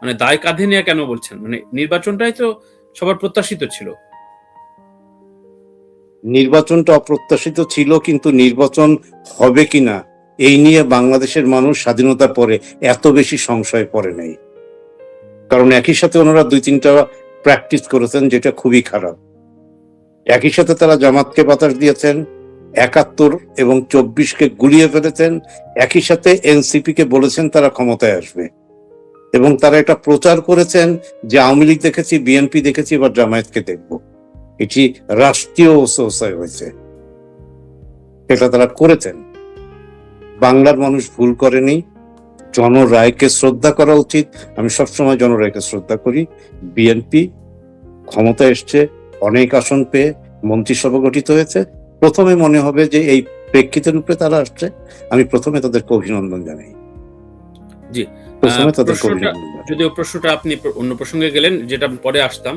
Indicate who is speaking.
Speaker 1: মানে দায় কাঁধে নিয়ে কেন বলছেন? মানে নির্বাচনটাই তো সবার প্রত্যাশিত ছিল।
Speaker 2: নির্বাচনটা অপ্রত্যাশিত ছিল, কিন্তু নির্বাচন হবে কিনা এই নিয়ে বাংলাদেশের মানুষ স্বাধীনতার পরে এত বেশি সংশয় পড়ে নাই। কারণ একই সাথে ওনারা ২-৩টা প্র্যাকটিস করেছেন, যেটা খুবই খারাপ। একই সাথে তারা জামাতকে বাতাস দিয়েছেন, ৭১ এবং ২৪কে গুলিয়ে ফেলেছেন। একই সাথে এনসিপি কে বলেছেন তারা ক্ষমতায় আসবে, এবং তারা এটা প্রচার করেছেন যে আওয়ামী লীগ দেখেছি, বিএনপি দেখেছি, এবার জামায়াতকে দেখব। এটি রাষ্ট্রীয় সোসাই হয়েছে, এটা তারা করেছেন। বাংলার মানুষ ভুল করেনি, জনরায়কে শ্রদ্ধা করা উচিত। আমি সবসময় জনরায়কে শ্রদ্ধা করি। বিএনপি ক্ষমতায় এসছে, অনেক আসন পেয়ে মন্ত্রিসভা গঠিত হয়েছে। প্রথমে মনে হবে যে এই প্রেক্ষিতের উপরে তারা আসছে, আমি প্রথমে তাদেরকে অভিনন্দন জানাই।
Speaker 1: জি,
Speaker 2: প্রথমে তাদেরকে
Speaker 1: প্রশ্নটা
Speaker 2: অভিনন্দন জানাই।
Speaker 1: যদিও প্রশ্নটা আপনি অন্য প্রসঙ্গে গেলেন, যেটা পরে আসতাম।